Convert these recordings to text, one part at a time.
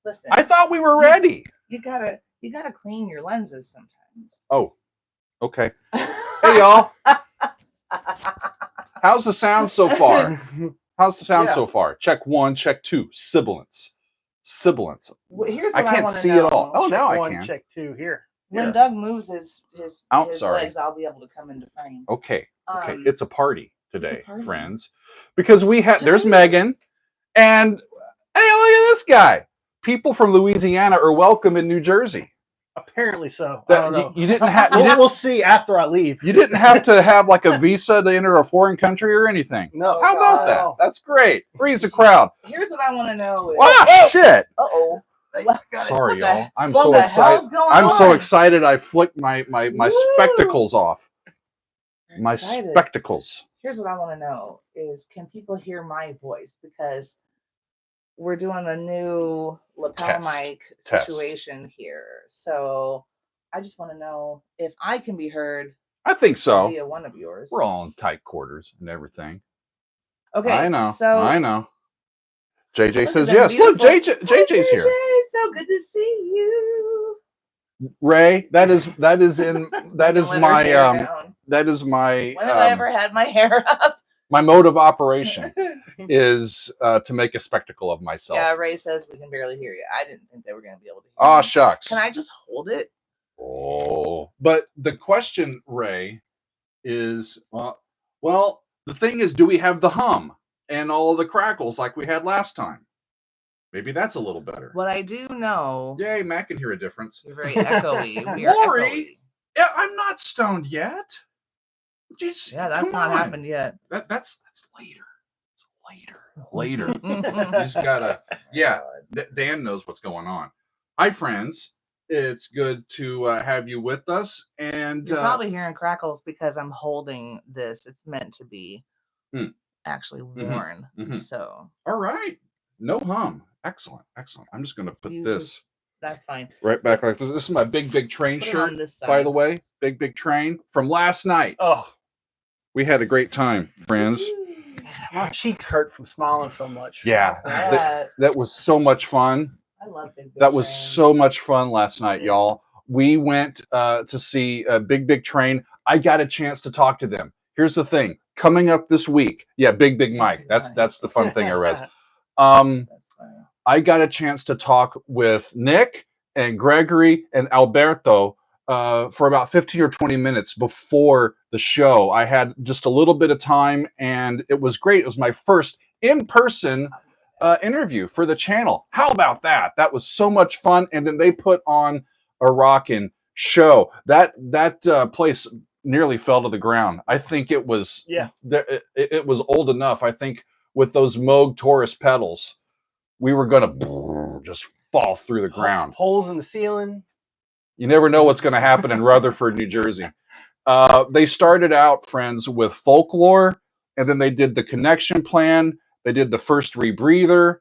Listen. I thought we were ready. You gotta clean your lenses sometimes. Oh, okay. Hey, y'all. How's the sound so far? How's the sound so far? Check 1, check 2. Sibilance. Well, here's I what can't wanna see know. it all. Oh, check now I 1, can. check 2 here. When Doug moves his Sorry. legs, I'll be able to come into frame. Okay. It's a party today, party. friends. Because there's Megan, and hey, look at this guy. People from Louisiana are welcome in New Jersey. Apparently so. I don't know. You didn't have. We'll see after I leave. You didn't have to have like a visa to enter a foreign country or anything. No. How about that? That's great. Freeze the crowd. Here's what I want to know. Shit. Uh-oh. Sorry, y'all. I'm what so the excited. hell's going I'm so on? excited. I flicked my spectacles off. My Excited. spectacles. Here's what I want to know is, can people hear my voice? Because we're doing a new lapel mic situation here. So I just want to know if I can be heard. I think so. Via one of yours. We're all in tight quarters and everything. Okay. I know. JJ look says at them yes. Look, beautiful- JJ's here. JJ, so good to see you. Ray, that is my Let her hair down. that is my When have I ever had my hair up? my mode of operation is to make a spectacle of myself. Yeah, Ray says we can barely hear you. I didn't think they were going to be able to hear Oh, me. shucks. Can I just hold it? Oh, but the question, Ray, is well, the thing is, do we have the hum and all of the crackles like we had last time? Maybe that's a little better. What I do know. Yay, Matt can hear a difference. You're very echoey. We are Lori, echoey. yeah, I'm not stoned yet. Just, yeah, that's not happened yet. That's later. It's later. You just gotta. Yeah, Dan knows what's going on. Hi, friends. It's good to have you with us. And you're probably hearing crackles because I'm holding this. It's meant to be actually worn. So. All right. No hum. Excellent. I'm just going to put this. That's fine. Right back like this. This is my big train shirt, by the way. Big train from last night. Oh. We had a great time, friends. My cheeks hurt from smiling so much. Yeah. That was so much fun. I love Big That was so much fun last night, y'all. We went to see Big Train. I got a chance to talk to them. Here's the thing. Coming up this week. Yeah, Big Mike. That's the fun thing I read. I got a chance to talk with Nick and Gregory and Alberto for about 15 or 20 minutes before the show. I had just a little bit of time, and it was great. It was my first in-person interview for the channel. How about that? That was so much fun. And then they put on a rockin' show. That place nearly fell to the ground. I think it was it was old enough. I think with those Moog Taurus pedals, we were gonna just fall through the ground. Holes in the ceiling. You never know what's going to happen in Rutherford, New Jersey. They started out, friends, with Folklore, and then they did the Connection Plan. They did the First Rebreather,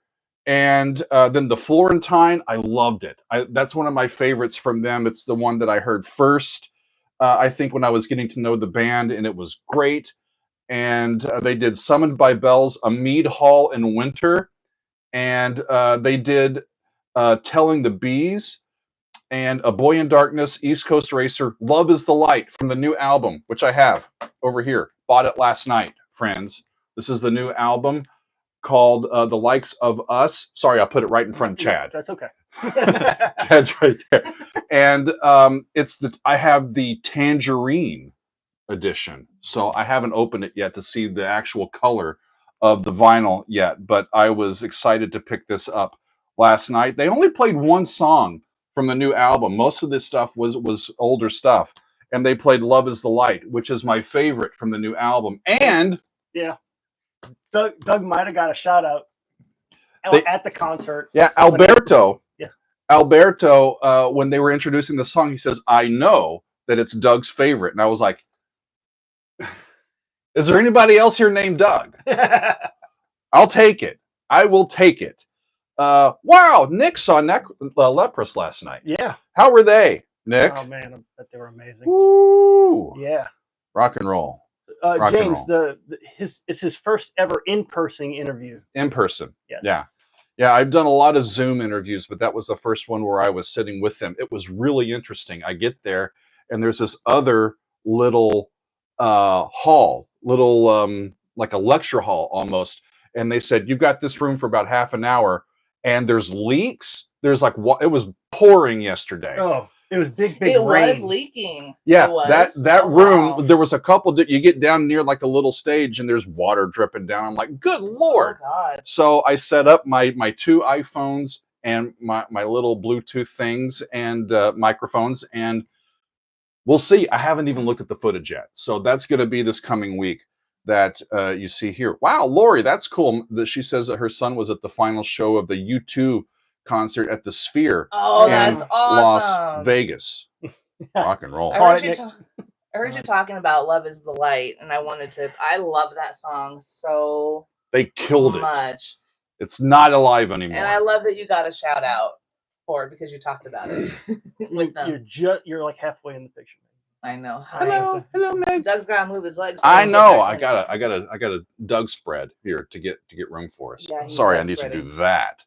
and then the Florentine. I loved it. That's one of my favorites from them. It's the one that I heard first, I think, when I was getting to know the band, and it was great. And they did Summoned by Bells, A Mead Hall in Winter, and they did Telling the Bees, and A Boy in Darkness, East Coast Racer, Love is the Light from the new album, which I have over here. Bought it last night, friends. This is the new album called The Likes of Us. Sorry, I'll put it right in front of Chad. That's okay. Chad's right there. And I have the Tangerine edition. So I haven't opened it yet to see the actual color of the vinyl yet, but I was excited to pick this up last night. They only played one song from the new album. Most of this stuff was older stuff, and they played Love is the Light, which is my favorite from the new album. And yeah, Doug might have got a shout out at the concert. Yeah, Alberto, when they were introducing the song, he says, I know that it's Doug's favorite. And I was like, is there anybody else here named Doug? I'll take it. I will take it. Wow, Nick saw Leprous last night. Yeah. How were they, Nick? Oh man, I bet they were amazing. Woo! Yeah. Rock and roll. James, it's his first ever in-person interview. In person. Yes. Yeah. Yeah, I've done a lot of Zoom interviews, but that was the first one where I was sitting with them. It was really interesting. I get there, and there's this other little hall, little like a lecture hall almost. And they said, you've got this room for about half an hour, and there's leaks. There's like it was pouring yesterday. Oh, it was big It rain. was leaking. Yeah, It was. that room, wow. there was a couple that you get down near like a little stage and there's water dripping down. I'm like, good Lord. Oh, God. So I set up my 2 iPhones and my little Bluetooth things and microphones, and we'll see. I haven't even looked at the footage yet. So that's going to be this coming week that you see here. Wow, Lori, that's cool that she says that her son was at the final show of the U2 concert at the Sphere Oh, in that's Las awesome. Vegas. Rock and roll. I heard you talking about Love is the Light, and I love that song so They killed much. It's not alive anymore. And I love that you got a shout out for it because you talked about it with them. You're like halfway in the picture. I know. Hello, Meg. Doug's gotta move his legs. I know. I got a Doug spread here to get room for us. Yeah, sorry, I need to do that.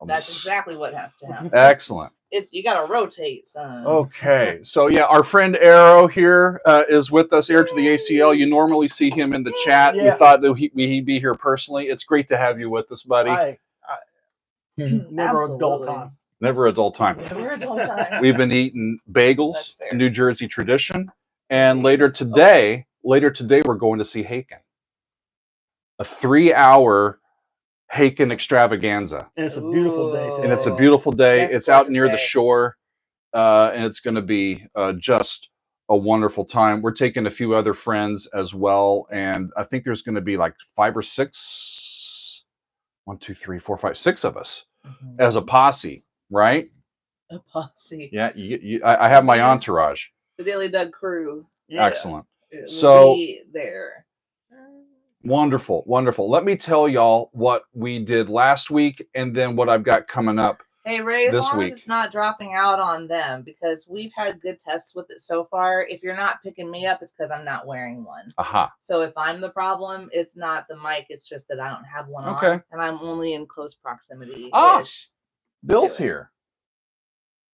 That's exactly what has to happen. Excellent. You gotta rotate, son. Okay, so yeah, our friend Arrow here is with us here to the ACL. You normally see him in the chat. Yeah. We thought that he'd be here personally. It's great to have you with us, buddy. Never a dull time. Never a dull time. Never a dull time. We've been eating bagels, a New Jersey tradition, and later today, we're going to see Haken. A 3-hour Haken extravaganza. And it's a beautiful day today. And it's a beautiful day. It's out near the shore, and it's going to be just a wonderful time. We're taking a few other friends as well, and I think there's going to be like 5 or 6, 1, 2, 3, 4, 5, 6 of us as a posse, right? A posse. Yeah, I have my entourage. The Daily Doug crew. Yeah. Excellent. So be there. Wonderful, wonderful. Let me tell y'all what we did last week and then what I've got coming up. Hey, Ray, as long as it's not dropping out on them, because we've had good tests with it so far. If you're not picking me up, it's because I'm not wearing one. Aha. So if I'm the problem, it's not the mic. It's just that I don't have one okay. on, and I'm only in close proximity. Bill's here.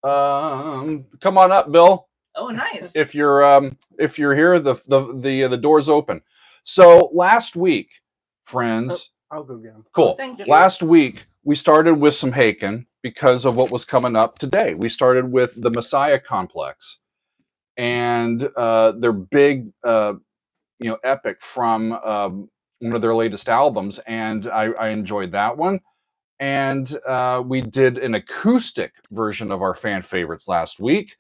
Come on up, Bill. Oh, nice. If you're here, the door's open. So last week, friends. I'll go get him. Cool. Thank you. Last week we started with some Haken because of what was coming up today. We started with the Messiah Complex and their big, epic from one of their latest albums, and I enjoyed that one. And we did an acoustic version of our fan favorites last week.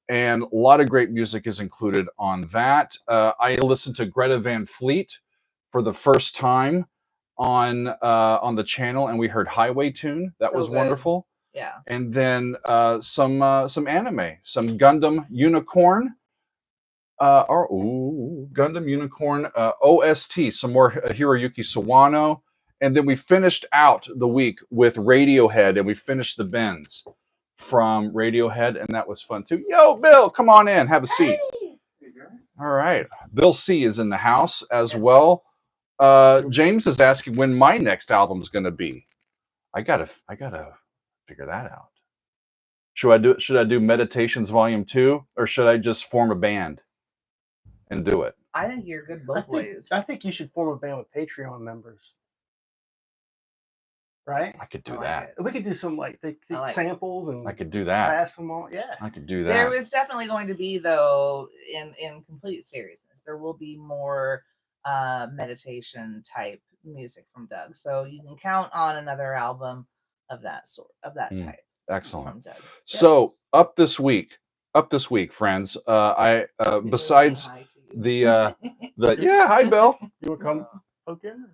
And a lot of great music is included on that. I listened to Greta Van Fleet for the first time on the channel, and we heard Highway Tune. That was wonderful. Yeah. And then some anime, some Gundam Unicorn. Gundam Unicorn OST, some more Hiroyuki Sawano. And then we finished out the week with Radiohead, and we finished the bends from Radiohead, and that was fun too. Yo, Bill, come on in, have a seat. Hey. All right, Bill C is in the house as well. James is asking when my next album is going to be. I gotta figure that out. Should I do Meditations Volume 2, or should I just form a band and do it? I think you're good both ways. I think you should form a band with Patreon members. Right? I could do that. We could do some samples and I could do that. Pass them on. Yeah. I could do that. There is definitely going to be, though, in complete seriousness, there will be more meditation type music from Doug. So you can count on another album of that sort, of that type. Excellent. From Doug. So up this week, friends, I besides the hi Bill. You want to come poke in?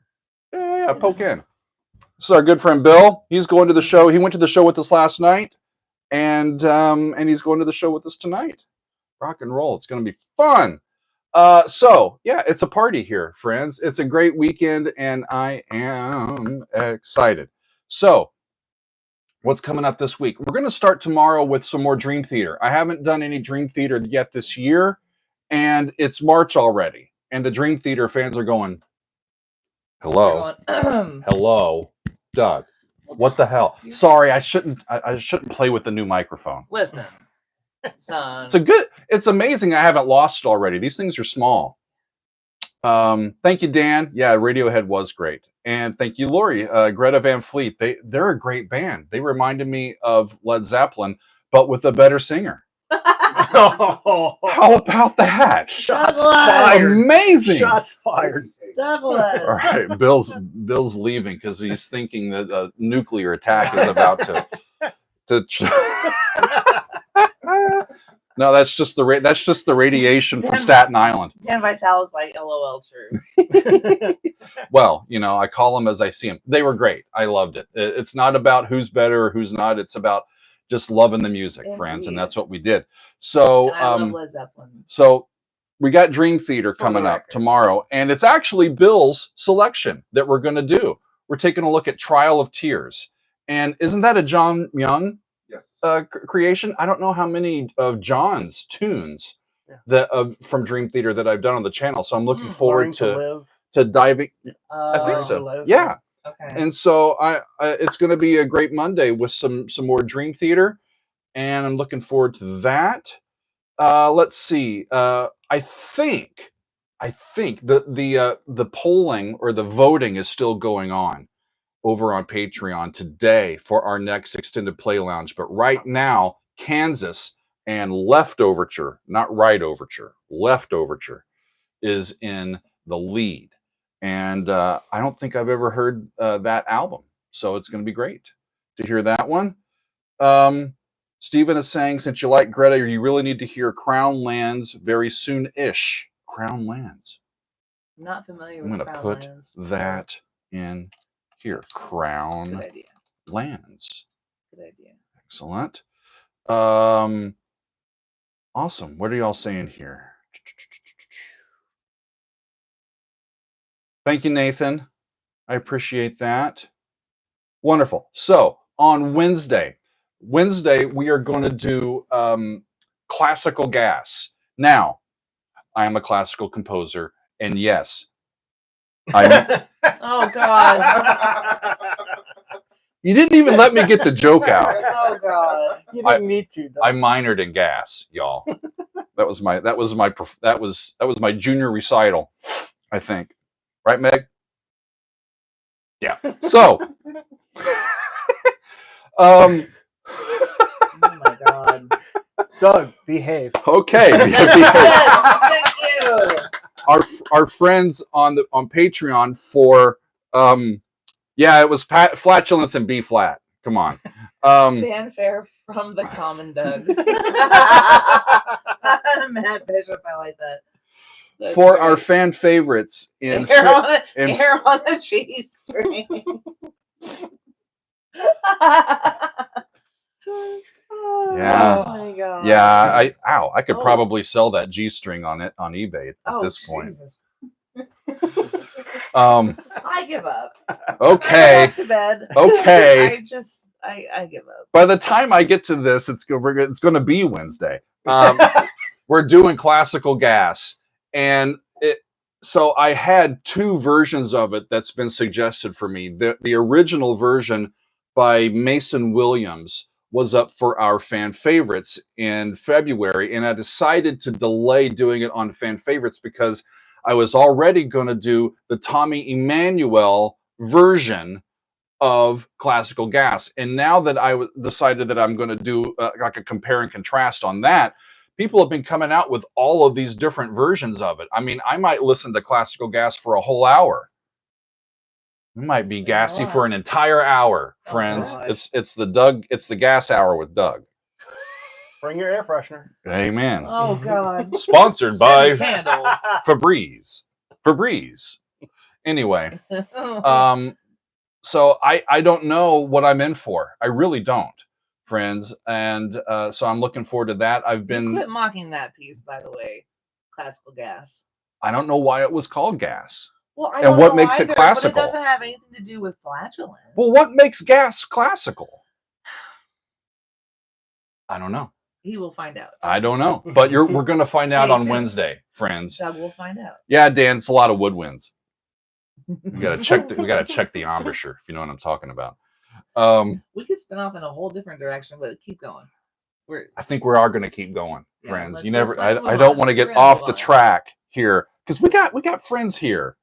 Yeah, poke in. This is our good friend Bill. He's going to the show. He went to the show with us last night, and he's going to the show with us tonight. Rock and roll. It's going to be fun. So yeah, it's a party here, friends. It's a great weekend, and I am excited. So what's coming up this week? We're going to start tomorrow with some more Dream Theater. I haven't done any Dream Theater yet this year, and it's March already, and the Dream Theater fans are going, hello, hello, Doug. What the hell? Sorry, I shouldn't play with the new microphone. Listen, son. It's amazing I haven't lost it already. These things are small. Thank you, Dan. Yeah, Radiohead was great. And thank you, Lori. Greta Van Fleet. They're a great band. They reminded me of Led Zeppelin, but with a better singer. How about that? Shots fired. Amazing. Shots fired. Douglas. All right, Bill's leaving because he's thinking that a nuclear attack is about to. No, that's just the radiation from Staten Island. Dan Vitale is like, LOL, true. Well, I call them as I see them. They were great. I loved it. It's not about who's better or who's not. It's about just loving the music, friends, and that's what we did. So, and I love Led Zeppelin. So we got Dream Theater coming up tomorrow, and it's actually Bill's selection that we're going to do. We're taking a look at Trial of Tears, and isn't that a John Young? Yes. Creation? I don't know how many of John's tunes that from Dream Theater that I've done on the channel. So I'm looking forward to diving. I think so. Yeah. Okay. And so it's going to be a great Monday with some more Dream Theater, and I'm looking forward to that. Let's see. I think the polling or the voting is still going on over on Patreon today for our next extended play lounge. But right now, Kansas and Left Overture, not Right Overture, Left Overture is in the lead. And I don't think I've ever heard that album. So it's going to be great to hear that one. Stephen is saying, since you like Greta, you really need to hear Crown Lands very soon-ish. Crown Lands. I'm not familiar with I'm going to put Lands, that in here. Crown Good idea. Lands. Good idea. Excellent. Awesome. What are y'all saying here? Thank you, Nathan. I appreciate that. Wonderful. So on Wednesday, we are going to do classical gas. Now, I am a classical composer, and yes, Oh God! You didn't even let me get the joke out. Oh God! You didn't need to. Though. I minored in gas, y'all. That was my junior recital, I think. Right, Meg? Yeah. So, Oh my God! Doug, behave. Okay. Yes, thank you. Our friends on Patreon for it was flatulence and B flat. Come on. Fanfare from the common Doug. Matt Bishop, I like that. That's for great. Our fan favorites in hair on a cheese string. Yeah. Oh my God. Yeah, I could probably sell that G string on eBay at this point. Jesus. I give up. Okay. I go back to bed. Okay. I give up. By the time I get to this, it's going to be Wednesday. We're doing classical gas, and so I had two versions of it that's been suggested for me. The original version by Mason Williams was up for our fan favorites in February, and I decided to delay doing it on fan favorites because I was already going to do the Tommy Emmanuel version of classical gas. And now that I decided that I'm going to do like a compare and contrast on that, people have been coming out with all of these different versions of it. I mean, I might listen to classical gas for a whole hour. It might be gassy for an entire hour, friends. It's the gas hour with Doug. Bring your air freshener. Amen. Oh God. Sponsored by candles. Febreze. Anyway, so I don't know what I'm in for. I really don't, friends. And so I'm looking forward to that. Quit mocking that piece, by the way. Classical gas. I don't know why it was called gas. Well, I don't and what know makes either, it classical? But it doesn't have anything to do with flatulence. Well, what makes gas classical? I don't know. He will find out. I don't know, but we're going to find out on Wednesday, friends. Doug will find out. Yeah, Dan, it's a lot of woodwinds. We got to check the embouchure, if you know what I'm talking about. We could spin off in a whole different direction, but keep going. I think we are going to keep going, Yeah, friends. let's- You never. let's I move don't on. want to get We're gonna off move the on. track here because we got friends here,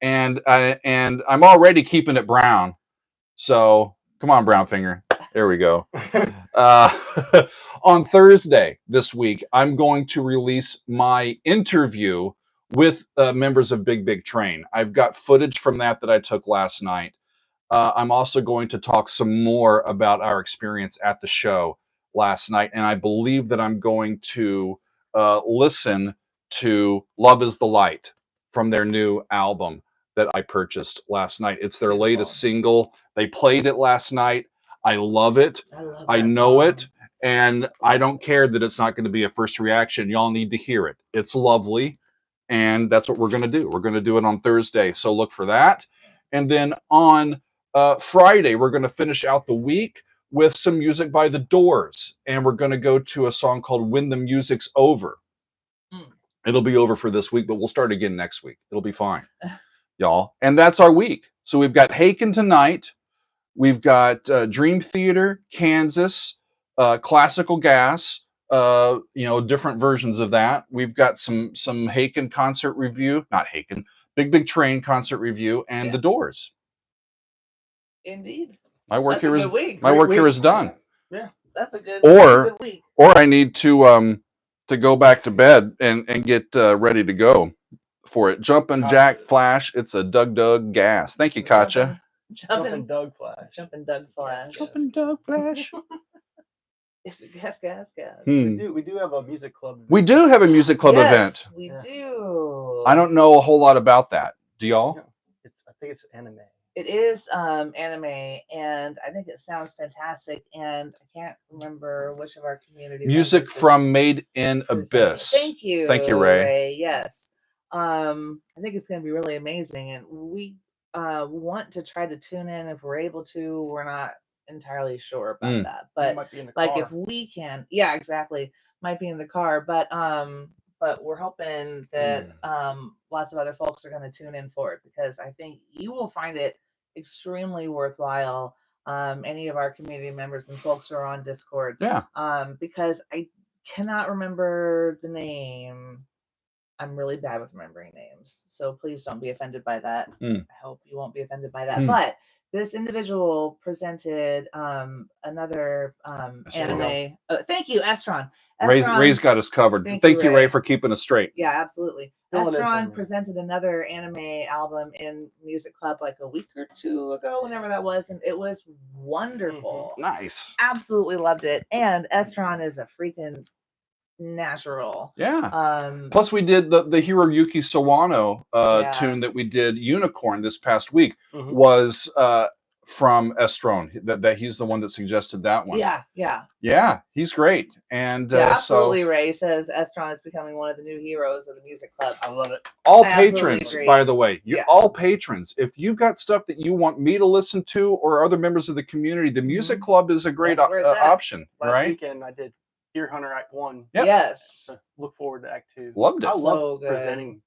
and I'm already keeping it brown. So come on, Brownfinger. There we go. On Thursday this week, I'm going to release my interview with members of Big Big Train. I've got footage from that I took last night. I'm also going to talk some more about our experience at the show last night, and I believe that I'm going to listen to Love is the Light from their new album that I purchased last night. It's their latest single. They played it last night. I love it. I know it. And I don't care that it's not going to be a first reaction. Y'all need to hear it. It's lovely. And that's what we're going to do. We're going to do it on Thursday. So look for that. And then on Friday, we're going to finish out the week with some music by The Doors. And we're going to go to a song called When the Music's Over. It'll be over for this week, but we'll start again next week. It'll be fine, y'all. And that's our week. So we've got Haken tonight. We've got Dream Theater, Kansas, Classical Gas, different versions of that. We've got some Haken concert review, not Haken, Big Big Train concert review, and The Doors. Indeed. My work That's here a good week. my Great work here week. is done. Yeah. That's a good week. Or I need to go back to bed and get ready to go for it. Jumpin' Jack Flash. It's a Doug gas. Thank you, Katja. Jumping Doug Flash. Jumping Doug Flash. Jumpin' Doug Flash. It's gas. We do have a music club. We do have a music club event. We do. I don't know a whole lot about that. Do y'all? I think it's anime. It is anime, and I think it sounds fantastic. And I can't remember which of our community Music from Made in Abyss. Thank you, Ray. Yes, I think it's going to be really amazing, and we want to try to tune in if we're able to. We're not entirely sure about that, but might be in the like car. if we can, exactly, might be in the car, but we're hoping that lots of other folks are going to tune in for it, because I think you will find it extremely worthwhile. Any of our community members and folks who are on Discord. Because I cannot remember the name. I'm really bad with remembering names, so please don't be offended by that. I hope you won't be offended by that. But this individual presented another anime. Thank you, Estron. Ray's got us covered. Thank you, Ray, for keeping us straight. Yeah, absolutely. Estron presented another anime album in Music Club like a week or two ago, whenever that was, and it was wonderful. Nice. Absolutely loved it. And Estron is a freaking natural. Plus we did the Hiroyuki Sawano tune that we did, Unicorn, this past week was from Estron. That he's the one that suggested that one. Yeah, he's great. And absolutely. Ray says Estron is becoming one of the new heroes of the Music Club. I love it. All patrons, by the way, all patrons, if you've got stuff that you want me to listen to or other members of the community, the Music Club is a great option. Last weekend I did Deer Hunter Act 1. Yes. So look forward to Act 2. Loved it. I love presenting.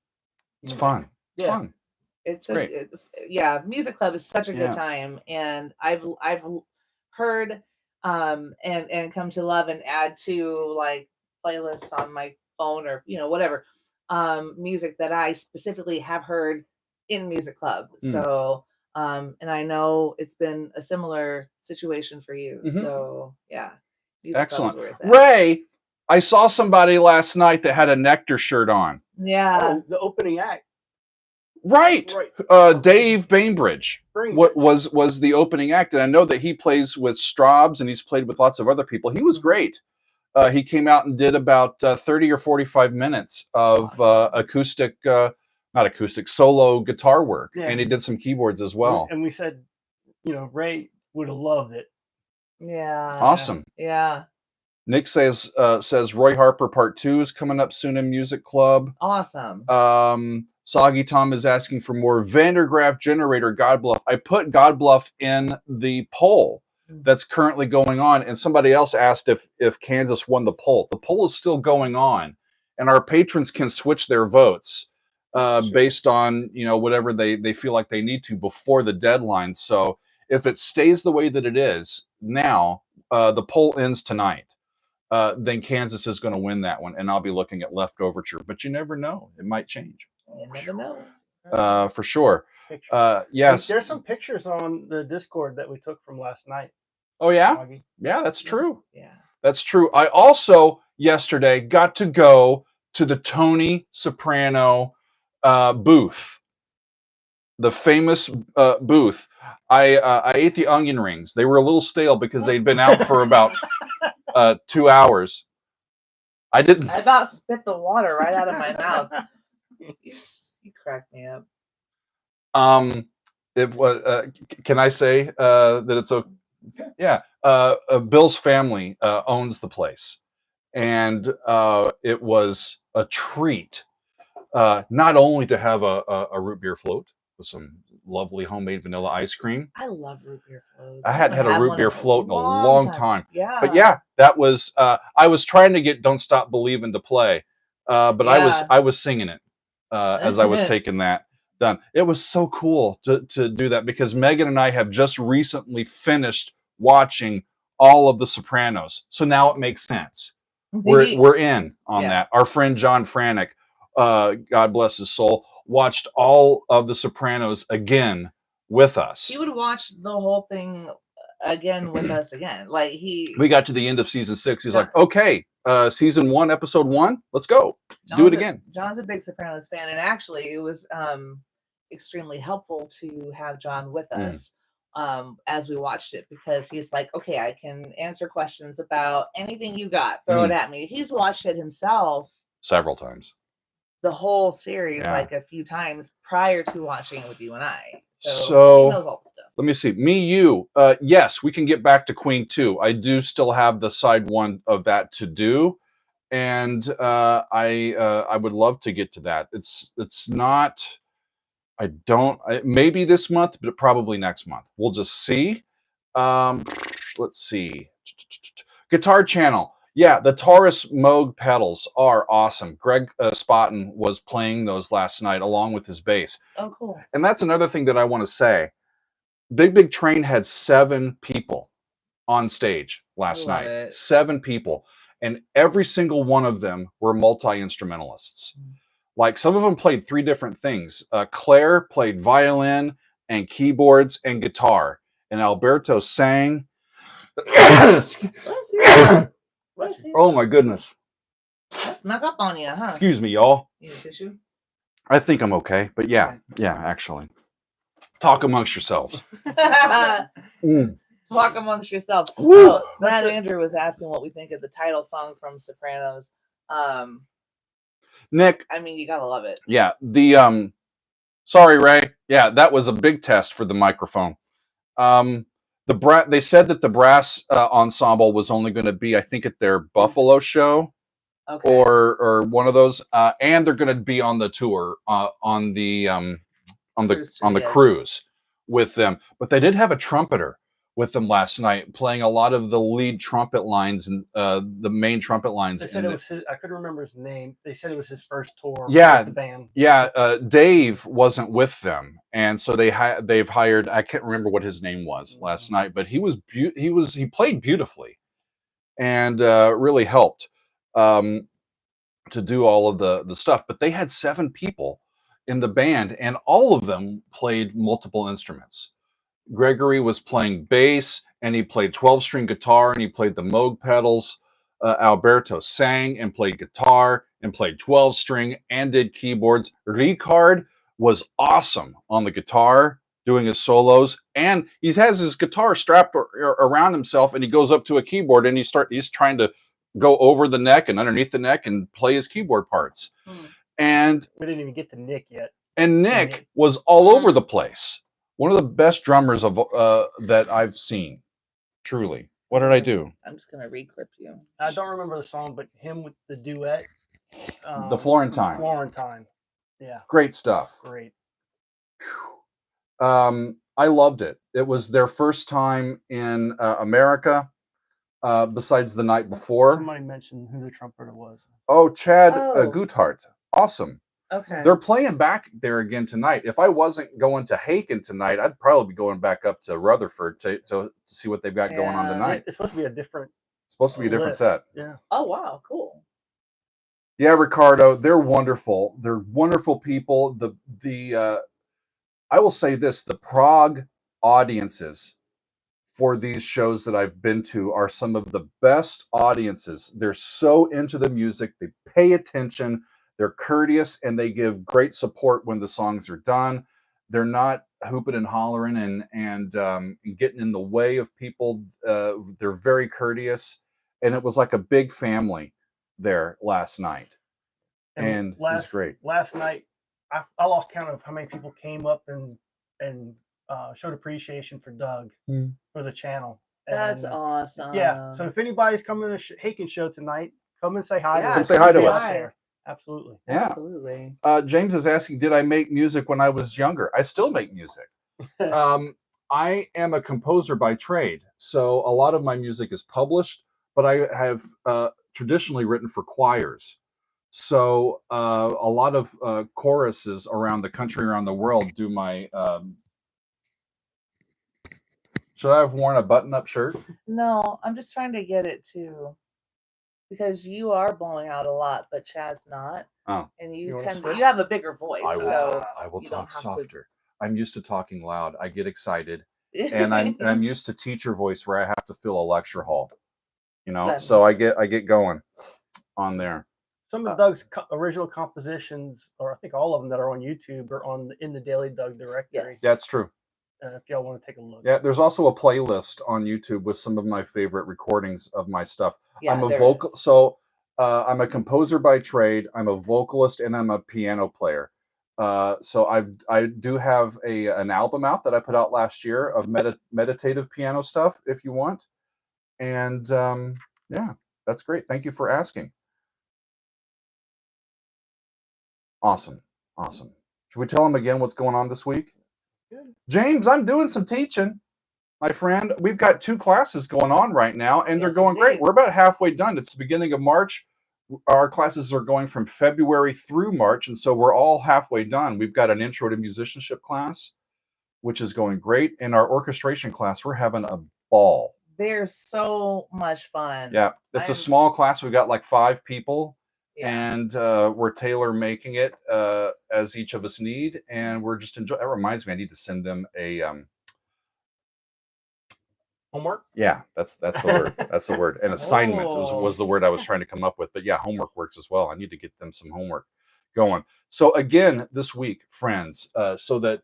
It's fun. It's fun. It's great. Music Club is such a good time, and I've heard and come to love and add to like playlists on my phone or whatever music that I specifically have heard in Music Club. So and I know it's been a similar situation for you. So excellent. Ray, I saw somebody last night that had a Nectar shirt on. The opening act. Right. Dave Bainbridge was the opening act, and I know that he plays with Straubs and he's played with lots of other people. He was great. He came out and did about 30 or 45 minutes of solo guitar work, and he did some keyboards as well. And we said, Ray would have loved it. Awesome. Nick says Roy Harper Part 2 is coming up soon in Music Club. Awesome. Soggy Tom is asking for more Vandergraaf Generator God Bluff. I put God Bluff in the poll that's currently going on, and somebody else asked if Kansas won the poll. The poll is still going on, and our patrons can switch their votes based on whatever they feel like they need to before the deadline. So If it stays the way that it is now, the poll ends tonight. Then Kansas is going to win that one, and I'll be looking at Left Overture. But you never know; it might change. You never know. For sure. Yes. There's some pictures on the Discord that we took from last night. Oh yeah, yeah, that's true. Yeah, that's true. I also yesterday got to go to the Tony Soprano booth, the famous booth. I ate the onion rings. They were a little stale because they'd been out for about 2 hours. I didn't. I about spit the water right out of my mouth. You cracked me up. It was. Can I say that it's okay? Yeah. Bill's family owns the place, and it was a treat. Not only to have a root beer float with some lovely homemade vanilla ice cream. I love root beer floats. I hadn't had a root beer float in a long time. Yeah. But yeah, that was. I was trying to get "Don't Stop Believin'" to play, but I was singing it as I was taking that done. It was so cool to do that because Megan and I have just recently finished watching all of The Sopranos, so now it makes sense. We're in on that. Our friend John Franick, God bless his soul, watched all of The Sopranos again with us. He would watch the whole thing again with us again. Like we got to the end of season 6. He's like, okay, season 1, episode 1, let's go. Do it again. John's a big Sopranos fan, and actually it was extremely helpful to have John with us as we watched it, because he's like, okay, I can answer questions about anything you got, throw it at me. He's watched it himself several times, the whole series, like a few times prior to watching it with you and I. So he knows all the stuff. Let me see. Yes, we can get back to Queen 2. I do still have the side 1 of that to do, and I would love to get to that. It's not. Maybe this month, but probably next month. We'll just see. Let's see. Guitar Channel. Yeah, the Taurus Moog pedals are awesome. Greg Spotten was playing those last night along with his bass. Oh, cool. And that's another thing that I want to say. Big Train had 7 people on stage last night. 7 people. And every single one of them were multi-instrumentalists. Like, some of them played 3 different things. Claire played violin and keyboards and guitar. And Alberto sang. Oh my goodness. That snuck up on you, huh? Excuse me, y'all. You need a tissue? I think I'm okay. But yeah, actually. Talk amongst yourselves. Talk amongst yourselves. Matt Andrew was asking what we think of the title song from Sopranos. Nick, I mean, you gotta love it. Yeah, sorry, Ray. Yeah, that was a big test for the microphone. They said that the brass ensemble was only going to be, I think, at their Buffalo show, or one of those, and they're going to be on the tour on the cruise with them. But they did have a trumpeter with them last night, playing a lot of the lead trumpet lines and the main trumpet lines. They said it was his, I couldn't remember his name. They said it was his first tour with the band. Yeah, Dave wasn't with them, and so they've hired, I can't remember what his name was last night, but he played beautifully, and really helped to do all of the stuff. But they had 7 people in the band, and all of them played multiple instruments. Gregory was playing bass, and he played 12-string guitar, and he played the Moog pedals. Alberto sang and played guitar and played 12-string and did keyboards. Ricard was awesome on the guitar, doing his solos, and he has his guitar strapped around himself, and he goes up to a keyboard, and he's trying to go over the neck and underneath the neck and play his keyboard parts. And we didn't even get to Nick yet. And Nick was all over the place. One of the best drummers of that I've seen. Truly. What did I do? I'm just gonna reclip you. I don't remember the song, but him with the duet. The Florentine. Florentine. Yeah. Great stuff. Great. I loved it. It was their first time in America, besides the night before. Somebody mentioned who the trumpeter was. Oh, Chad Guthart. Awesome. Okay. They're playing back there again tonight. If I wasn't going to Haken tonight, I'd probably be going back up to Rutherford to see what they've got going on tonight. It's supposed to be a different. It's supposed to be a different set. Yeah. Oh wow, cool. Yeah, Ricardo, they're wonderful. They're wonderful people. I will say this: the Prague audiences for these shows that I've been to are some of the best audiences. They're so into the music, they pay attention, they're courteous, and they give great support when the songs are done. They're not hooping and hollering and getting in the way of people. They're very courteous, and it was like a big family there last night, and it was great. Last night, I lost count of how many people came up and showed appreciation for Doug for the channel. That's awesome. Yeah. So if anybody's coming to Haken show tonight, come and say hi. Come say hi to us. Absolutely. Yeah. Absolutely. James is asking, did I make music when I was younger? I still make music. I am a composer by trade, so a lot of my music is published, but I have traditionally written for choirs. So a lot of choruses around the country, around the world, do my. Should I have worn a button-up shirt? No, I'm just trying to get it to, because you are blowing out a lot, but Chad's not. Oh, and you have a bigger voice. I will talk softer. I'm used to talking loud. I get excited, and I'm used to teacher voice where I have to fill a lecture hall. You know, so I get going on there. Some of Doug's original compositions, or I think all of them that are on YouTube, are in the Daily Doug directory. Yes. That's true. If y'all want to take a look. Yeah, there's also a playlist on YouTube with some of my favorite recordings of my stuff. Yeah, I'm a vocal, so I'm a composer by trade. I'm a vocalist and I'm a piano player. So I do have an album out that I put out last year of meditative piano stuff, if you want. And yeah, that's great. Thank you for asking. Awesome. Should we tell them again what's going on this week? Good. James, I'm doing some teaching, my friend. We've got 2 classes going on right now, and they're going great. We're about halfway done. It's the beginning of March. Our classes are going from February through March, and so we're all halfway done. We've got an intro to musicianship class, which is going great, and our orchestration class, we're having a ball. They're so much fun. Yeah, it's a small class. We've got like 5 people. Yeah. And we're tailor making it as each of us need, and we're just enjoying. That reminds me, I need to send them a homework. Yeah, that's the word. That's the word. An assignment was the word I was trying to come up with. But yeah, homework works as well. I need to get them some homework going. So again, this week, friends, so that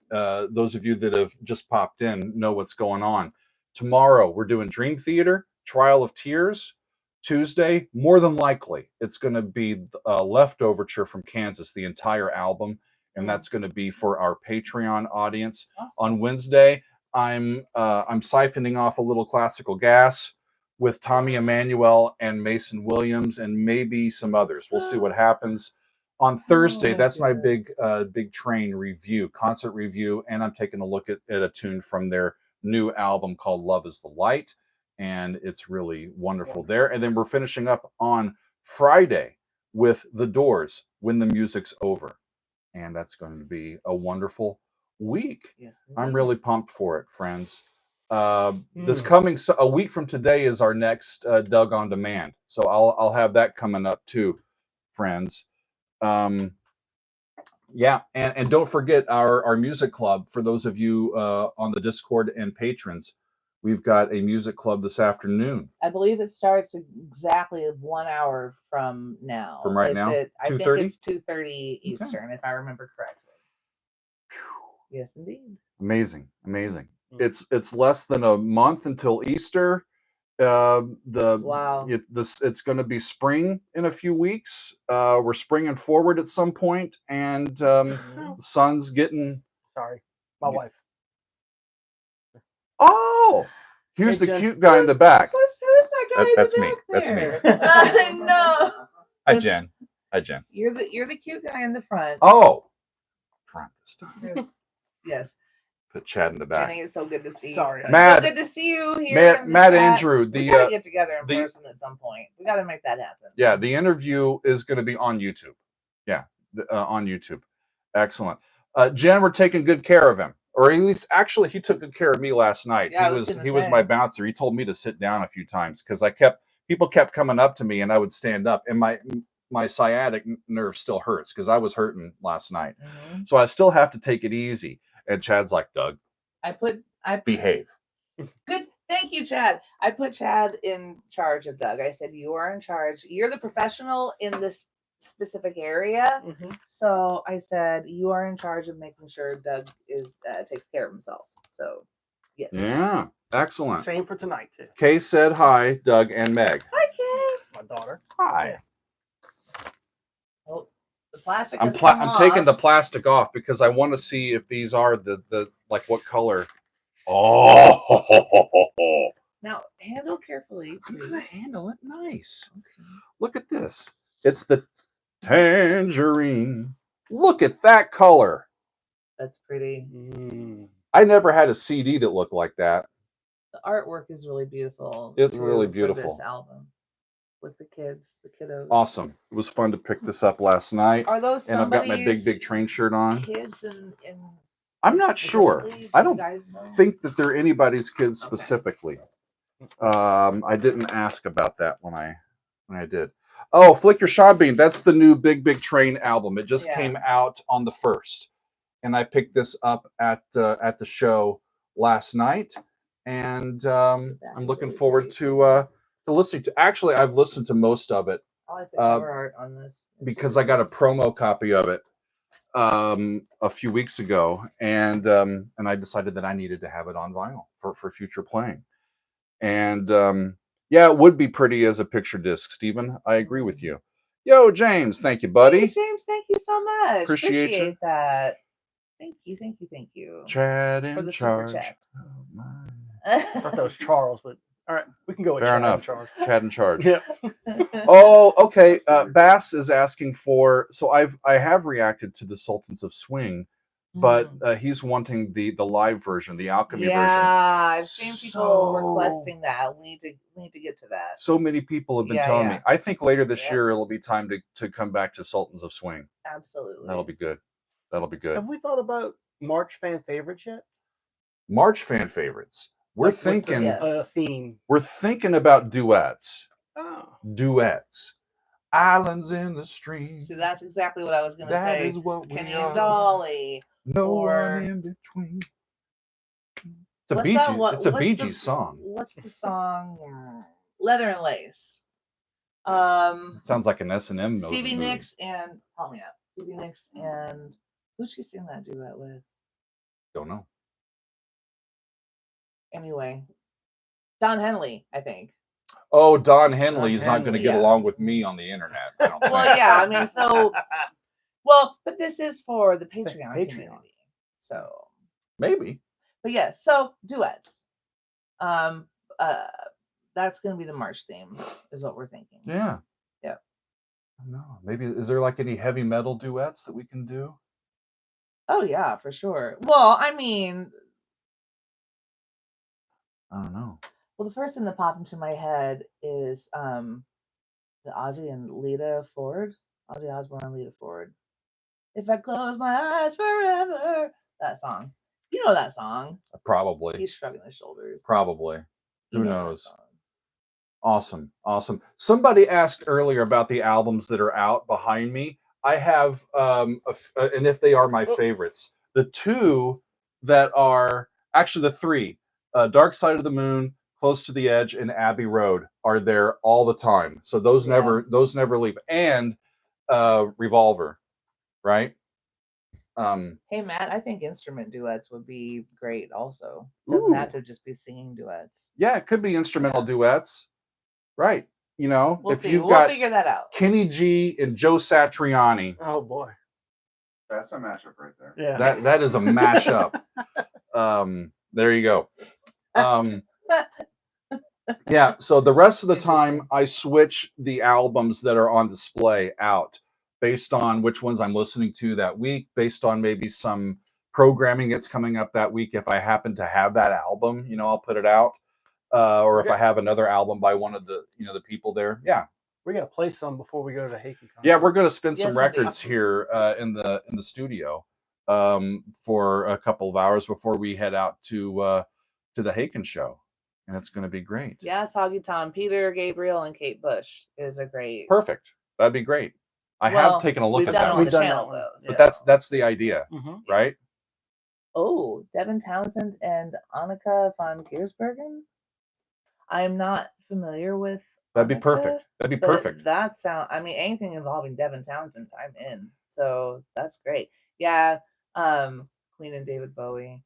those of you that have just popped in know what's going on. Tomorrow we're doing Dream Theater, Trial of Tears. Tuesday, more than likely, it's going to be Leftoverture from Kansas, the entire album, and that's going to be for our Patreon audience. Awesome. On Wednesday, I'm siphoning off a little classical gas with Tommy Emmanuel and Mason Williams and maybe some others. We'll see what happens. On Thursday, that's my big train review, concert review, and I'm taking a look at a tune from their new album called Love is the Light. And it's really wonderful there. And then we're finishing up on Friday with The Doors, When the Music's Over. And that's going to be a wonderful week. Yes, I'm really pumped for it, friends. This coming a week from today is our next Doug on Demand. So I'll have that coming up too, friends. Yeah, and don't forget our music club. For those of you on the Discord and patrons, we've got a music club this afternoon. I believe it starts exactly 1 hour from now. From right now? 2:30? I think it's 2:30 Eastern, if I remember correctly. Yes, indeed. Amazing. It's less than a month until Easter. It's going to be spring in a few weeks. We're springing forward at some point, and the sun's getting. Sorry, my wife. Oh, here's the cute guy in the back. Who's that guy in the back? That's me. That's me. I know. Hi, Jen. You're the cute guy in the front. Oh, front this time. Yes. Put Chad in the back. Jenny, it's so good to see you. Sorry, Matt. So good to see you here. Matt Andrew. We gotta get together in person at some point. We gotta make that happen. Yeah, the interview is going to be on YouTube. Yeah, on YouTube. Excellent. Jen, we're taking good care of him, or at least actually he took good care of me last night. Yeah, he was my bouncer. He told me to sit down a few times because people kept coming up to me and I would stand up, and my sciatic nerve still hurts because I was hurting last night. So I still have to take it easy. And Chad's like, Doug, behave. Good. Thank you, Chad. I put Chad in charge of Doug. I said, you are in charge. You're the professional in this specific area. So I said, you are in charge of making sure Doug takes care of himself. So, yes. Yeah. Excellent. Same for tonight, too. Kay said hi, Doug and Meg. Hi, Kay. My daughter. Hi. Oh, the plastic I'm taking the plastic off because I want to see if these are the like what color. Oh. Now, handle carefully. I'm going to handle it nice. Okay. Look at this. It's the tangerine. Look at that color. That's pretty. I never had a CD that looked like that. The artwork is really beautiful. It's really beautiful. For this album with the kids, the kiddos. Awesome. It was fun to pick this up last night. Are those and I've got my big train shirt on. Kids in I'm not sure. I don't think that they're anybody's kids specifically. I didn't ask about that when I did. Oh, Flick Your Shot Bean. That's the new Big Train album. It just came out on the 1st. And I picked this up at the show last night. And I'm looking forward to listening to. Actually, I've listened to most of it. I like the cover art on this. Because I got a promo copy of it a few weeks ago, and I decided that I needed to have it on vinyl for future playing. And yeah, it would be pretty as a picture disc, Stephen. I agree with you. Yo, James, thank you, buddy. Hey, James, thank you so much. Appreciate that. Thank you. Chad in charge. I thought that was Charles, but all right, we can go with Fair Chad enough. in charge. Chad in charge. Yeah. Oh, okay. Bass is asking for. So I have reacted to the Sultans of Swing, but he's wanting the live version, the Alchemy version. Yeah, I've seen people requesting that. We need to get to that. So many people have been telling me. I think later this year it'll be time to come back to Sultans of Swing. Absolutely. That'll be good. That'll be good. Have we thought about March fan favorites yet? March fan favorites. We're thinking theme. We're thinking about duets. Oh. Duets. Islands in the stream. See, that's exactly what I was going to say. That is what we Kenny are. and Dolly. No one in between. It's a Bee Gees song. What's the song? Leather and Lace. Sounds like an S&M. Stevie Nicks and help me out. Stevie Nicks and who'd she sing that duet with? Don't know. Anyway, Don Henley, I think. Oh, Don Henley's not going to get along with me on the internet. I don't think. Well, yeah, I mean, so. Well, but this is for the Patreon community, so maybe. But yeah, so duets. That's going to be the March theme, is what we're thinking. Yeah. Yeah. No, maybe is there like any heavy metal duets that we can do? Oh yeah, for sure. Well, I mean, I don't know. Well, the first thing that popped into my head is the Ozzy and Lita Ford. Ozzy Osbourne and Lita Ford. If I close my eyes forever. That song. You know that song. Probably. He's shrugging his shoulders. Probably. Who knows? Awesome. Awesome. Somebody asked earlier about the albums that are out behind me. I have, and if they are my favorites, the two that are, actually the three, Dark Side of the Moon, Close to the Edge, and Abbey Road are there all the time. So those never leave. And Revolver, right? Hey Matt, I think instrument duets would be great also. Doesn't have to just be singing duets. Yeah, it could be instrumental duets. Right. You know, we'll figure that out. Kenny G and Joe Satriani. Oh boy. That's a mashup right there. Yeah. That is a mashup. There you go. Yeah, so the rest of the time I switch the albums that are on display out based on which ones I'm listening to that week, based on maybe some programming that's coming up that week. If I happen to have that album, I'll put it out. Or if I have another album by one of the, the people there. Yeah. We got to play some before we go to Haken. Yeah, we're going to spin some Yes, records here in the studio for a couple of hours before we head out to the Haken show, and it's going to be great. Yeah, Soggy Tom, Peter Gabriel, and Kate Bush is a great. Perfect. That'd be great. I have taken a look we've at done that it on one, the We've done channel that one. though. but so- that's the idea, right? Oh, Devin Townsend and Annika von Giersbergen. I'm not familiar with. That'd be Annika, perfect. That'd be but perfect. That sound. I mean, anything involving Devin Townsend, I'm in. So that's great. Yeah. Queen and David Bowie.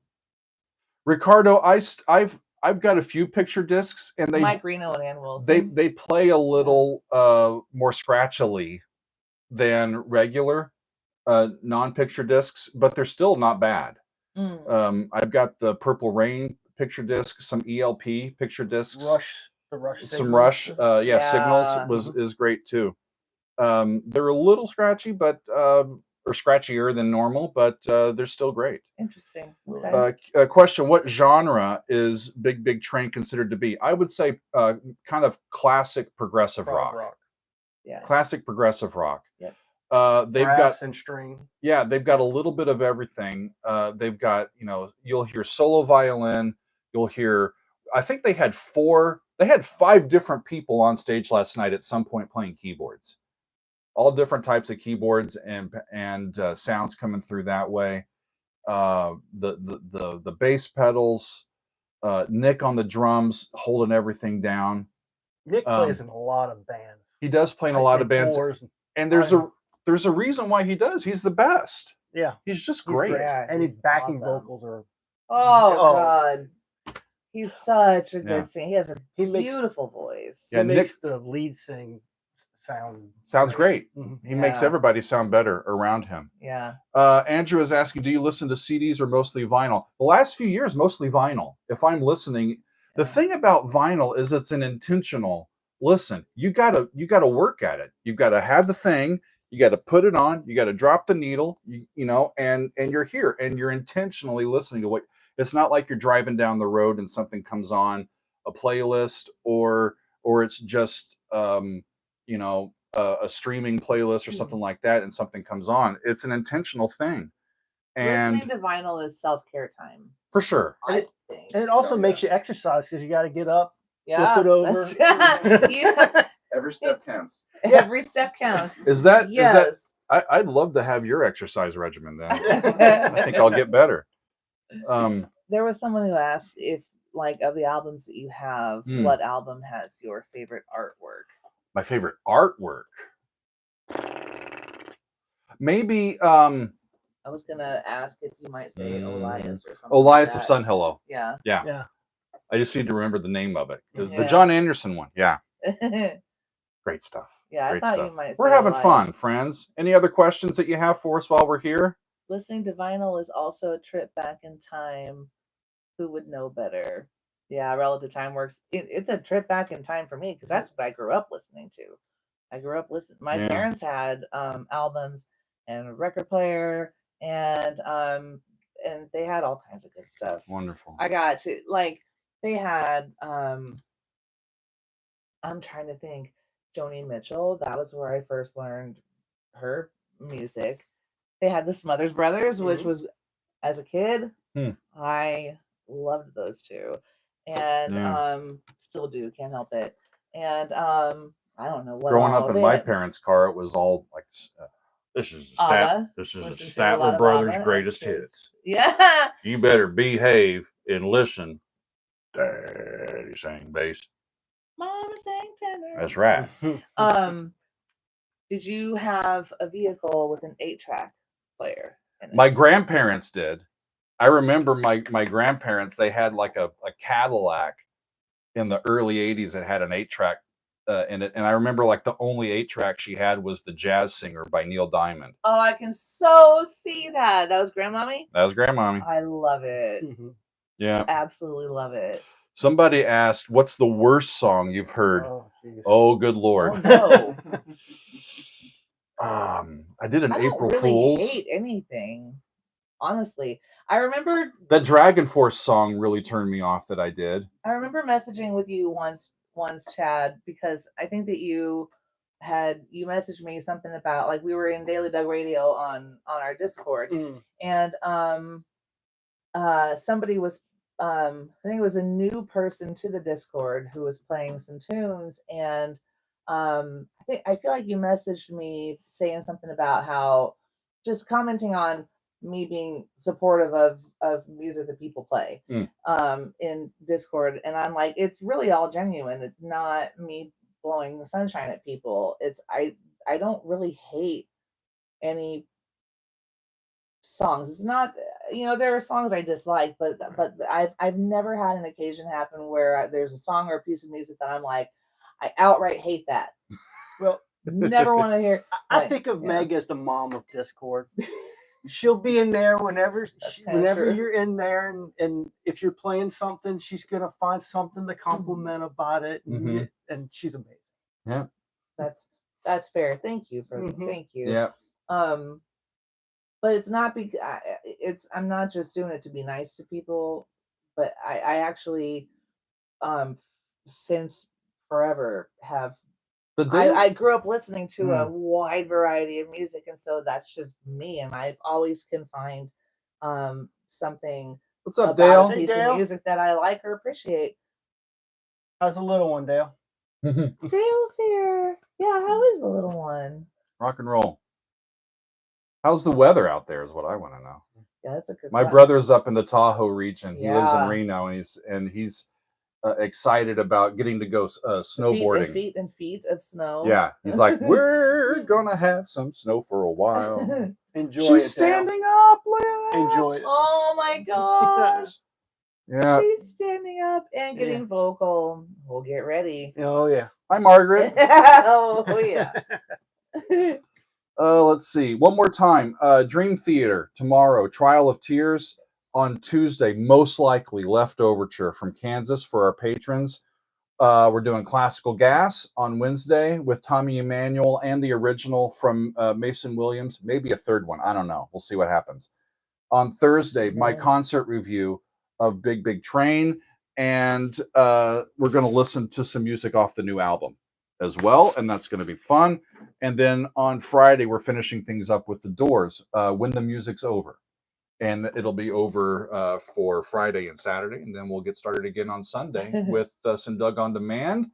Ricardo, I've got a few picture discs, and Mike Reno and Ann Wilson. they play a little more scratchily than regular non-picture discs, but they're still not bad. I've got the Purple Rain picture disc, some ELP picture discs, Some Rush, Yeah. Signals is great too. They're a little scratchy, but or scratchier than normal, but they're still great. Interesting. Okay. Question: what genre is Big Big Train considered to be? I would say kind of classic progressive rock. Yeah. Classic progressive rock. Yep. They've brass got and string. Yeah, they've got a little bit of everything. They've got, you'll hear solo violin. You'll hear. I think they had 5 different people on stage last night at some point playing keyboards. All different types of keyboards and sounds coming through that way. The bass pedals, Nick on the drums holding everything down. Nick plays in a lot of bands. He does play in a lot of bands, tours. and there's a reason why he does. He's the best. Yeah, he's just great. And his backing awesome. vocals are. Oh God, he's such a good singer. He has a makes, beautiful voice. Yeah, makes the lead sing sounds great. Mm-hmm. He makes everybody sound better around him. Yeah. Andrew is asking, do you listen to CDs or mostly vinyl? The last few years, mostly vinyl. If I'm listening, the thing about vinyl is it's an intentional listen. You gotta work at it. You've got to have the thing. You got to put it on. You got to drop the needle. And you're here and you're intentionally listening to what. It's not like you're driving down the road and something comes on a playlist or it's just a streaming playlist or something like that, and something comes on. It's an intentional thing. And listening to vinyl is self-care time. For sure. I think. And it also makes you exercise because you got to get up, flip it over. Every step counts. Every step counts. Is that? Yes. I'd love to have your exercise regimen then. I think I'll get better. There was someone who asked if, like, of the albums that you have, what album has your favorite artwork? My favorite artwork? Maybe. I was gonna ask if you might say Elias or something. Elias like of Sun Hello. Yeah. I just need to remember the name of it. Yeah. The John Anderson one. Yeah. Great stuff. Yeah, Great I thought stuff. you might say We're having Elias. fun, friends. Any other questions that you have for us while we're here? Listening to vinyl is also a trip back in time. Who would know better? Yeah, relative time works. It's a trip back in time for me because that's what I grew up listening to. I grew up listening. My parents had albums and a record player, and they had all kinds of good stuff. Wonderful. I got to they had. I'm trying to think. Joni Mitchell. That was where I first learned her music. They had the Smothers Brothers, which was, as a kid, I loved those two, and still do. Can't help it. And I don't know what. Growing up in my parents' car, it was all like, this is Statler Brothers' greatest hits. Yeah. You better behave and listen. Daddy sang bass. Mama sang tenor. That's right. Did you have a vehicle with an 8-track player in it? My grandparents did. I remember my grandparents, they had like a Cadillac in the early 80s that had an 8-track in it. And I remember like the only 8-track she had was The Jazz Singer by Neil Diamond. Oh, I can so see that. That was Grandmommy? That was Grandmommy. I love it. Yeah. Absolutely love it. Somebody asked, what's the worst song you've heard? Oh, good Lord. Oh, no. I did an April Fool's. I hate anything. Honestly, I remember that Dragon Force song really turned me off that I did. I remember messaging with you once, Chad, because I think that you you messaged me something about, like, we were in Daily Doug Radio on our Discord, and somebody was I think it was a new person to the Discord who was playing some tunes, and I feel like you messaged me saying something about how, just commenting on me being supportive of music that people play in Discord, and I'm like, it's really all genuine. It's not me blowing the sunshine at people. It's I don't really hate any songs. It's not, there are songs I dislike, but I've never had an occasion happen where there's a song or a piece of music that I'm like, I outright hate that. Well, never want to hear. I think of Meg as the mom of Discord. She'll be in there whenever you're in there, and if you're playing something, she's gonna find something to compliment about it, and she's amazing. Yeah, that's fair. Thank you thank you. Yeah. But it's not because I'm not just doing it to be nice to people, but I actually, since forever have. I grew up listening to a wide variety of music, and so that's just me. And I've always can find something. What's up, about Dale? a piece of music that I like or appreciate. How's the little one, Dale? Dale's here. Yeah, how is the little one? Rock and roll. How's the weather out there? Is what I want to know. Yeah, that's a good. My brother's up in the Tahoe region. He lives in Yeah. Reno, and he's excited about getting to go snowboarding. Feet of snow. Yeah, he's like, we're gonna have some snow for a while. Enjoy. She's it, standing up. Look at that. Enjoy it. Oh my gosh. Yeah. She's standing up and getting vocal. We'll get ready. Oh yeah. Hi, Margaret. Oh yeah. Let's see. One more time. Dream Theater tomorrow. Trial of Tears on Tuesday. Most likely Leftoverture from Kansas for our patrons. We're doing Classical Gas on Wednesday with Tommy Emmanuel and the original from Mason Williams. Maybe a third one. I don't know. We'll see what happens. On Thursday, my concert review of Big Big Train. And we're going to listen to some music off the new album as well, and that's going to be fun. And then on Friday, we're finishing things up with The Doors, When the Music's Over. And it'll be over for Friday and Saturday, and then we'll get started again on Sunday with some Doug on Demand.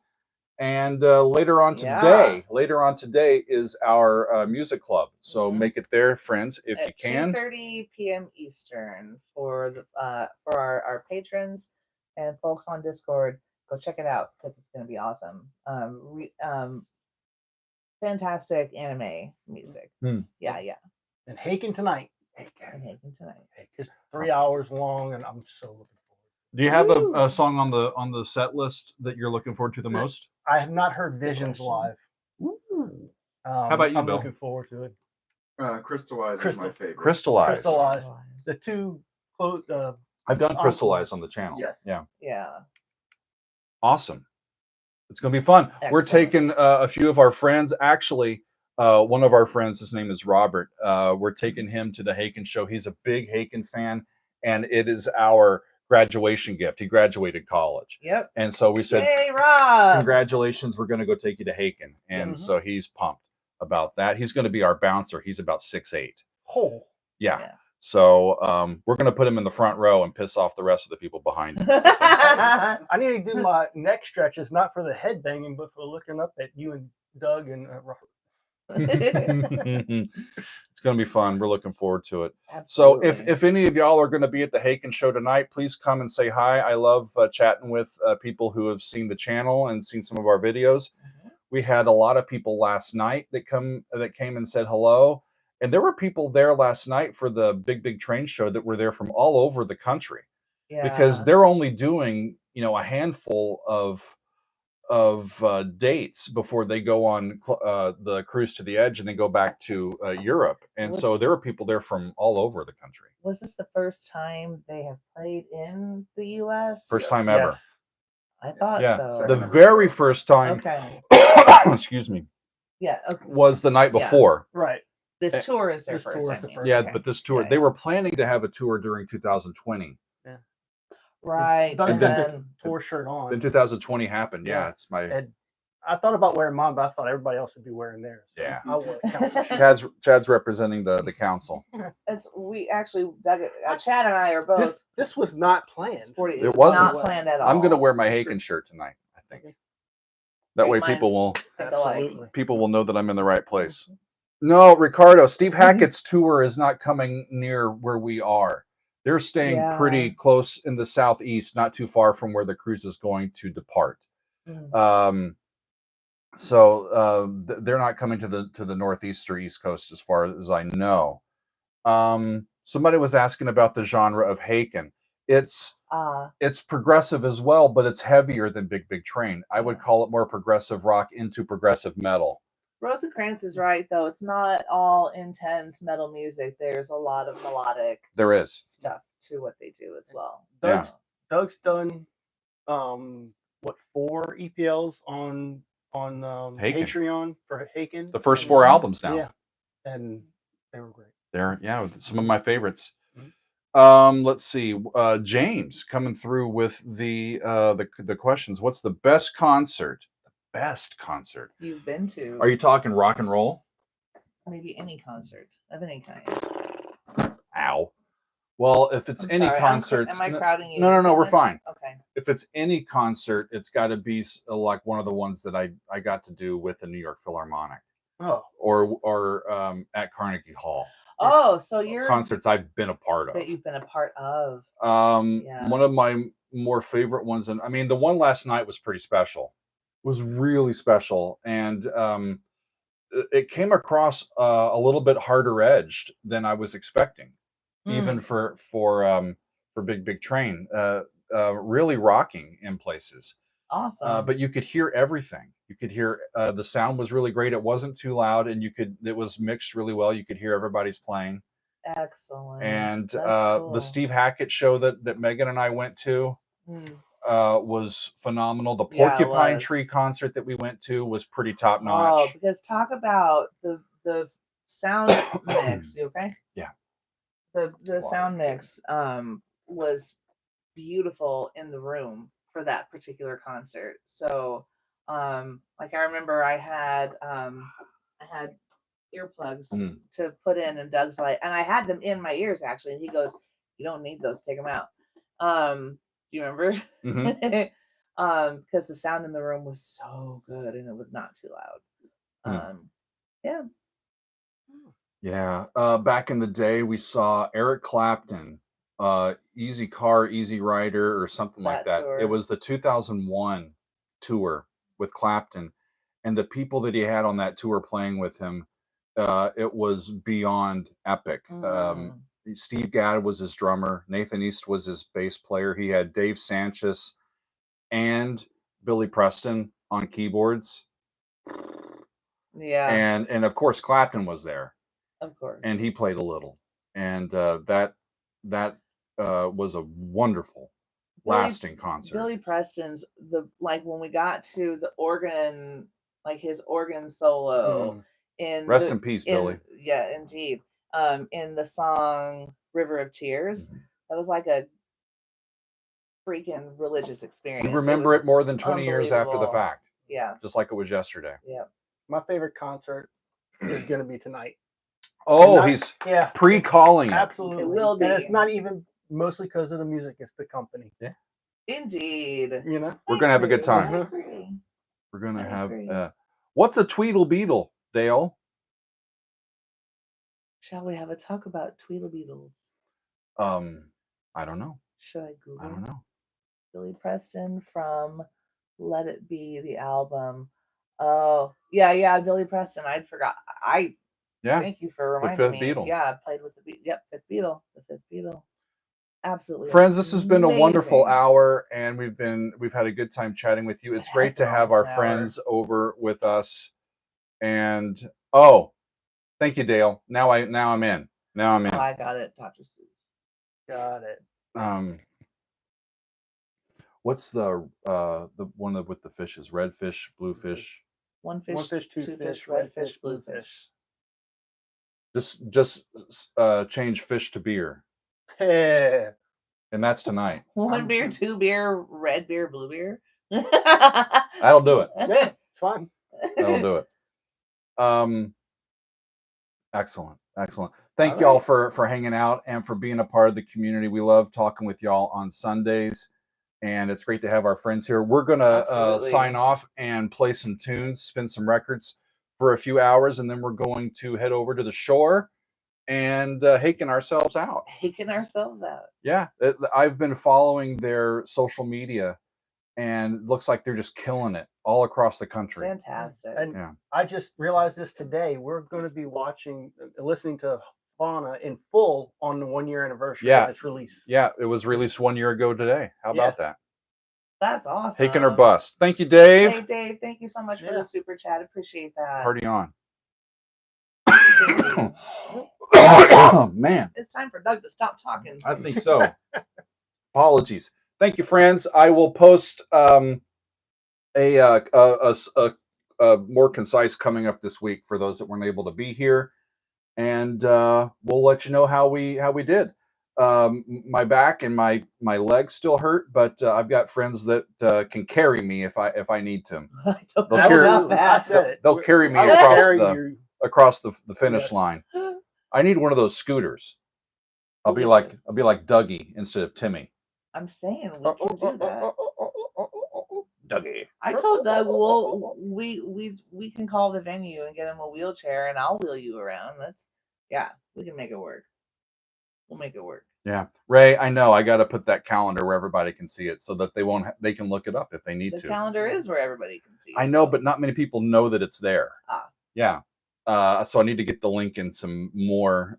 And later on today is our music club. So make it there, friends, if you can. 2:30 p.m. Eastern for our patrons and folks on Discord. Go check it out because it's going to be awesome. Fantastic anime music. Yeah. And Haken tonight. Haken tonight. It's 3 hours long, and I'm so looking forward. Do you have a song on the set list that you're looking forward to the most? I have not heard Visions live. How about you, I'm Bill? looking forward to it. Crystallize is my favorite. Crystallize. The two. I've done Crystallize on the channel. Yes. Yeah. Awesome. It's going to be fun. Excellent. We're taking a few of our friends. Actually, one of our friends, his name is Robert. We're taking him to the Haken show. He's a big Haken fan, and it is our graduation gift. He graduated college. Yep. And so we said, "Hey, Rob! Congratulations, we're going to go take you to Haken." And so he's pumped about that. He's going to be our bouncer. He's about 6'8". Oh. Yeah. So we're going to put him in the front row and piss off the rest of the people behind him. I need to do my neck stretches, not for the head banging, but for looking up at you and Doug and Robert. It's going to be fun. We're looking forward to it. Absolutely. So if any of y'all are going to be at the Haken show tonight, please come and say hi. I love chatting with people who have seen the channel and seen some of our videos. We had a lot of people last night that came and said hello. And there were people there last night for the Big Big Train show that were there from all over the country. Because they're only doing, a handful of dates before they go on the cruise to the edge and then go back to Europe. And so there were people there from all over the country. Was this the first time they have played in the U.S.? First time ever. Yes. I thought so. The very first time, excuse me, was the night before. Right. This tour is their first time. But this tour, they were planning to have a tour during 2020. Yeah. Right. And then tour shirt on. Then 2020 happened. Yeah, it's my. And I thought about wearing mine, but I thought everybody else would be wearing theirs. So Yeah. I wore a council shirt. Chad's representing the council. We actually, Chad and I are both. This was not planned. Sporty. It wasn't. Not planned at all. I'm gonna wear my Haken shirt tonight, I think. That way people will know that I'm in the right place. No, Ricardo, Steve Hackett's tour is not coming near where we are. They're staying pretty close in the southeast, not too far from where the cruise is going to depart. So they're not coming to the northeast or east coast as far as I know. Somebody was asking about the genre of Haken. It's progressive as well, but it's heavier than Big Big Train. I would call it more progressive rock into progressive metal. Rosencrantz is right, though. It's not all intense metal music. There's a lot of melodic stuff to what they do as well. Doug's done 4 EPLs on Patreon for Haken. The first 4 albums now. Yeah. And they were great. They're some of my favorites. Let's see. James coming through with the questions. What's the best concert? The best concert you've been to? Are you talking rock and roll? Maybe any concert of any kind. Ow. Well, if it's any concert, am I crowding you? No, we're fine. Okay. If it's any concert, it's got to be like one of the ones that I got to do with the New York Philharmonic. Oh. Or at Carnegie Hall. Oh, so you're concerts I've been a part of. That you've been a part of. One of my more favorite ones, and I mean the one last night was pretty special. It was really special, and it came across a little bit harder edged than I was expecting, even for Big Big Train. Really rocking in places. Awesome. But you could hear everything. You could hear the sound was really great. It wasn't too loud, and it was mixed really well. You could hear everybody's playing. Excellent. And the Steve Hackett show that Megan and I went to was phenomenal. The Porcupine Tree concert that we went to was pretty top notch. Oh, because talk about the sound mix. You okay? Yeah. The sound mix was beautiful in the room for that particular concert. So like I remember I had earplugs to put in, and Doug's like, and I had them in my ears actually, and he goes, "You don't need those, take them out." Do you remember? Because the sound in the room was so good and it was not too loud. Yeah. Back in the day we saw Eric Clapton, Easy Car, Easy Rider, or something like that. Tour. It was the 2001 tour with Clapton, and the people that he had on that tour playing with him, it was beyond epic. Steve Gadd was his drummer. Nathan East was his bass player. He had Dave Sanchez and Billy Preston on keyboards. Yeah. And of course Clapton was there. Of course. And he played a little. And that was a wonderful lasting concert. Billy Preston's when we got to the organ, like his organ solo Rest in peace, Billy. Yeah, indeed. In the song River of Tears. That was like a freaking religious experience. You remember it more than 20 years after the fact. Yeah. Just like it was yesterday. Yeah. My favorite concert is going to be tonight. Oh, he's pre-calling it. Absolutely. It will be. And it's not even mostly because of the music, it's the company. Yeah. Indeed. You know? We're going to have a good time. We're going to have what's a Tweedle Beetle, Dale? Shall we have a talk about Tweedle Beetles? I don't know. Should I Google? I don't know. Billy Preston from Let It Be, the album. Oh, yeah, Billy Preston. I'd forgot. Thank you for reminding me. Beatle. Yeah, I played with the fifth Beatle. The fifth Beatle. Absolutely. Friends, this has been a wonderful hour, and we've had a good time chatting with you. It's great to have our friends over with us. And thank you, Dale. Now I'm in. Now I'm in. Oh, I got it, Dr. Seuss. Got it. What's the one with the fishes? Red fish, blue fish. One fish, two fish, red fish, blue fish. Just change fish to beer. Hey. And that's tonight. One beer, two beer, red beer, blue beer. That'll do it. It's fine. That'll do it. Excellent. Thank All y'all right. for hanging out and for being a part of the community. We love talking with y'all on Sundays, and it's great to have our friends here. We're gonna Absolutely. sign off and play some tunes, spin some records for a few hours, and then we're going to head over to the shore and Haken ourselves out. Yeah, I've been following their social media, and it looks like they're just killing it all across the country. Fantastic. And I just realized this today. We're going to be listening to Fauna in full on the 1 year anniversary of its release. Yeah, it was released 1 year ago today. How about that? That's awesome. Haken or bust. Thank you, Dave. Hey, Dave, thank you so much for the super chat. Appreciate that. Party on. Oh, man. It's time for Doug to stop talking. I think so. Apologies. Thank you, friends. I will post a more concise coming up this week for those that weren't able to be here, and we'll let you know how we did. My back and my legs still hurt, but I've got friends that can carry me if I need to. They'll carry me across the finish line. I need one of those scooters. I'll be like Dougie instead of Timmy. I'm saying we can do that. Dougie. I told Doug, we can call the venue and get him a wheelchair, and I'll wheel you around. We can make it work. We'll make it work. Yeah, Ray, I know. I got to put that calendar where everybody can see it, so that they can look it up if they need to. The calendar is where everybody can see it. I know, but not many people know that it's there. Yeah. So I need to get the link in some more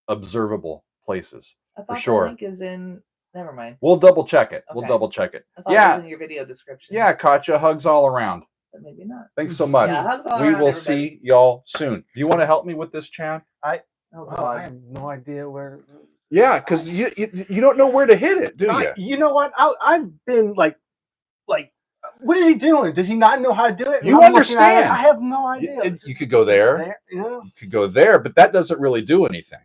observable places. I thought for sure. The link is in. Never mind. We'll double check it. Okay. We'll double check it. I thought it was in your video description. Yeah, Katja, hugs all around. But maybe not. Thanks so much. Yeah, hugs all we around, will everybody. see y'all soon. Do you want to help me with this, Chad? I have no idea where. Yeah, because you don't know where to hit it, do you? You know what? I've been like, what is he doing? Does he not know how to do it? You understand? I have no idea. You could go there. You could go there, but that doesn't really do anything.